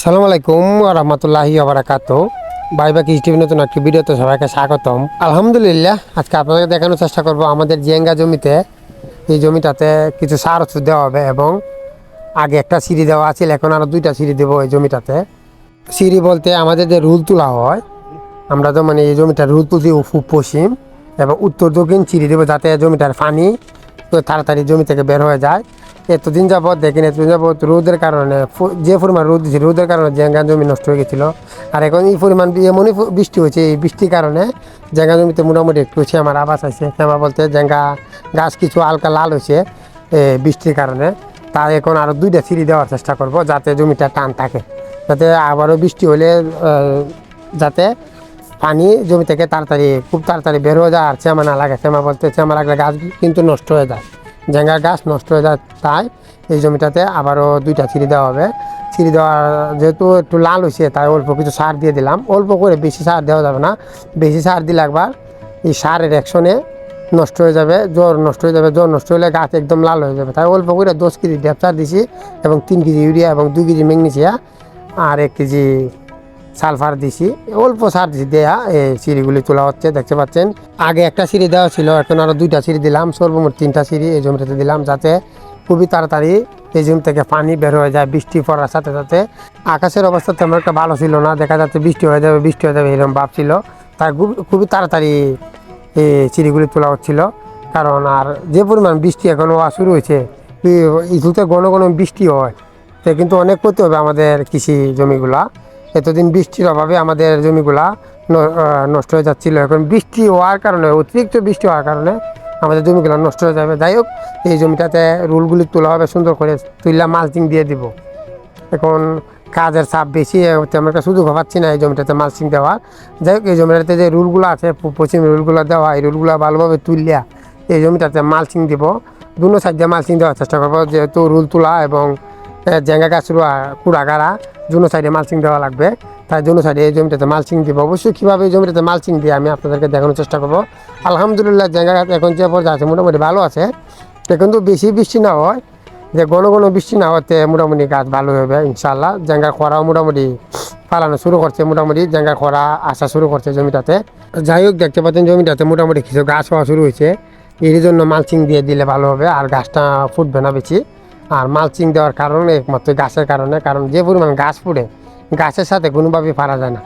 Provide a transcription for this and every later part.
আসসালামু আলাইকুম রহমতুল্লাহি ওবারাকাতু। বাইবা কৃষি টিভি নতুন একটি ভিডিওতে সবাইকে স্বাগতম। আলহামদুলিল্লাহ, আজকে আপনাদের দেখানোর চেষ্টা করব আমাদের জেঙ্গা জমিতে, এই জমিটাতে কিছু সার ওষুধ দেওয়া হবে এবং আগে একটা সিঁড়ি দেওয়া আছে, এখন আরও দুইটা সিঁড়ি দেবো এই জমিটাতে। সিঁড়ি বলতে আমাদের যে রুল তোলা হয়, আমরা তো মানে এই জমিটার রুল তুলছি পশ্চিম এবং উত্তর দক্ষিণ সিঁড়ি দেবো, যাতে জমিটার পানি তাড়াতাড়ি জমি থেকে বের হয়ে যায়। এতদিন যাবৎ দেখেন, এতদিন যাবৎ রোদের কারণে, যে পরিমাণ রোদ দিচ্ছে, রোদের কারণে জেঙ্গা জমি নষ্ট হয়ে গেছিলো। আর এখন এই পরিমাণ এমনই বৃষ্টি হয়েছে, এই বৃষ্টির কারণে জেঙ্গা জমিতে মোটামুটি একটু আমার আবাস আছে। শ্যামা বলতে জেঙ্গা গাছ কিছু হালকা লাল হয়েছে বৃষ্টির কারণে। তাই এখন আরও দুইটা সিঁড়ি দেওয়ার চেষ্টা করব, যাতে জমিটা টান থাকে, যাতে আবারও বৃষ্টি হলে যাতে পানি জমি থেকে খুব তাড়াতাড়ি বের হয়ে যায় আর চেমা না লাগে। চেমা বলতে চেমা লাগলে গাছ কিন্তু নষ্ট হয়ে যায়, জেঙ্গা গাছ নষ্ট হয়ে যায়। তাই এই জমিটাতে আবারও দুইটা সিঁড়ি দেওয়া হবে। সিঁড়ি দেওয়া যেহেতু একটু লাল হয়েছে, তাই অল্প কিছু সার দিয়ে দিলাম। অল্প করে, বেশি সার দেওয়া যাবে না। বেশি সার দিলে একবার এই সারের অ্যাকশনে নষ্ট হয়ে যাবে, জ্বর নষ্ট হয়ে যাবে। জ্বর নষ্ট হলে গাছ একদম লাল হয়ে যাবে। তাই অল্প করে 10 কেজি ড্যাপ সার দিছি এবং 3 কেজি ইউরিয়া এবং 2 কেজি ম্যাগনেসিয়াম আর 1 কেজি সালফার দিছি। অল্প সার দিছি, দেয়া এই সিঁড়িগুলি তোলা হচ্ছে, দেখতে পাচ্ছেন। আগে একটা সিঁড়ি দেওয়া ছিল, এখন আরও দুইটা সিঁড়ি দিলাম। সর্বমোট 3টা সিঁড়ি এই জমিটাতে দিলাম, যাতে খুবই তাড়াতাড়ি এই জমি থেকে পানি বের হয়ে যায় বৃষ্টি পড়ার সাথে সাথে। আকাশের অবস্থা তেমন একটা ভালো ছিল না, দেখা যাচ্ছে বৃষ্টি হয়ে যাবে, বৃষ্টি হয়ে যাবে এরকম ভাব ছিল। তাই খুবই তাড়াতাড়ি এই সিঁড়িগুলি তোলা হচ্ছিল। কারণ আর যে পরিমাণ বৃষ্টি এখন হওয়া শুরু হয়েছে, ইস্যুতে ঘন ঘন বৃষ্টি হয়, তো কিন্তু অনেক ক্ষতি হবে আমাদের কৃষি জমিগুলা। এতদিন বৃষ্টির অভাবে আমাদের জমিগুলা নষ্ট হয়ে যাচ্ছিল। এখন বৃষ্টি হওয়ার কারণে, অতিরিক্ত বৃষ্টি হওয়ার কারণে আমাদের জমিগুলো নষ্ট হয়ে যাবে। যাই হোক, এই জমিটাতে রুলগুলি তোলা হবে, সুন্দর করে তুললা মালচিং দিয়ে দিব। এখন কাজের চাপ বেশি, তেমন একটা সুযোগ পাচ্ছি না এই জমিটাতে মালচিং দেওয়ার। যাই হোক, এই জমিটাতে যে রুলগুলো আছে, পশ্চিম রুলগুলো দেওয়া, এই রুলগুলো ভালোভাবে তুললিয়া এই জমিটাতে মালচিং দিব। দুনো সাইডে মালচিং দেওয়ার চেষ্টা করবো, যেহেতু রুল তোলা এবং জেঙ্গা গাছ কুড়াগাড়া দুনো সাইডে মালচিং দেওয়া লাগবে। তাই দুনো সাইডে এই জমিটাতে মালচিং দিব। অবশ্যই কীভাবে এই জমিটাতে মালচিং দিয়ে আমি আপনাদেরকে দেখানোর চেষ্টা করবো। আলহামদুলিল্লাহ, জেঙ্গা গাছ এখন যে পর্যায়ে আছে মোটামুটি ভালো আছে। এখন তো বেশি বৃষ্টি না হয়, যে ঘন ঘন বৃষ্টি না হতে মোটামুটি গাছ ভালো হবে ইনশাল্লাহ। জেঙ্গার খরাও মোটামুটি ফালানো শুরু করছে, মোটামুটি জেঙ্গার খরা আসা শুরু করছে জমিটাতে। যাই হোক, দেখতে পাচ্ছেন জমিটাতে মোটামুটি কিছু গাছ হওয়া শুরু হয়েছে। এর জন্য মালচিং দিয়ে দিলে ভালো হবে, আর গাছটা ফুটবে না বেশি। আর মালচিং দেওয়ার কারণে একমাত্র গাছের কারণে, কারণ যে পরিমাণ গাছ ফুটে, গাছের সাথে কোনোভাবেই পারা যায় না।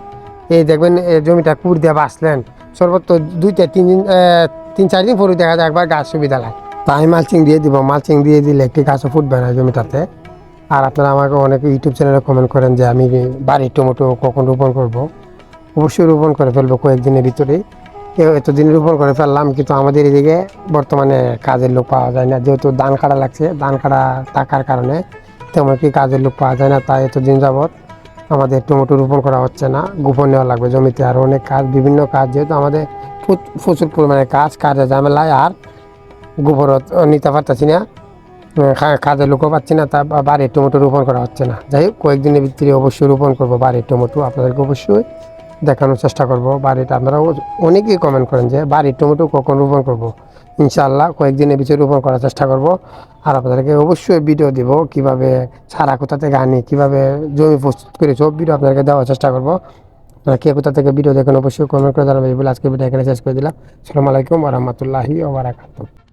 এই দেখবেন এই জমিটা কুড় দিয়ে বাঁচলেন, সর্বোচ্চ 2-3 দিন পরে দেখা যায় একবার গাছ সুবিধা লাগে। তাই মালচিং দিয়ে দিব। মালচিং দিয়ে দিলে একটি গাছও ফুটবে না জমিটাতে। আর আপনারা আমাকে অনেকে ইউটিউব চ্যানেলে কমেন্ট করেন যে আমি বাড়ির টমেটো কখন রোপণ করব। অবশ্যই রোপণ করে ফেলবো কয়েকদিনের ভিতরেই। এতদিন রোপণ করে ফেললাম, কিন্তু আমাদের এদিকে বর্তমানে কাজের লোক পাওয়া যায় না। যেহেতু ধান কাটা লাগছে, ধান কাটা থাকার কারণে তেমন কি কাজের লোক পাওয়া যায় না। তাই এতদিন যাবৎ আমাদের টমেটো রোপণ করা হচ্ছে না। গোপন নেওয়া লাগবে জমিতে, আর অনেক কাজ, বিভিন্ন কাজ, যেহেতু আমাদের প্রচুর পরিমাণে কাজের ঝামেলায় আর গোবর নিতে পারতেছি না, কাজের লোকও পাচ্ছি না। তা বাড়ির টমেটো রোপণ করা হচ্ছে না। যাই হোক, কয়েকদিনের ভিতরে অবশ্যই রোপণ করবো বাড়ির টমেটো, আপনাদেরকে অবশ্যই দেখানোর চেষ্টা করব বাড়িটা। আপনারা অনেকেই কমেন্ট করেন যে বাড়ির টমেটো কখন রোপণ করব। ইনশাআল্লাহ কয়েকদিনের ভিতরে রোপণ করার চেষ্টা করব। আর আপনাদেরকে অবশ্যই ভিডিও দেব, কীভাবে সারা কোথা থেকে আনি, কীভাবে জমি প্রস্তুত করে, সব ভিডিও আপনাদেরকে দেওয়ার চেষ্টা করব। কে কোথা থেকে ভিডিও দেখেন অবশ্যই কমেন্ট করে জানাবেন। এই বলে আজকে ভিডিও এখানে শেষ করে দিলাম। আসসালামু আলাইকুম ওয়া রাহমাতুল্লাহি ওয়া বারাকাতুহু।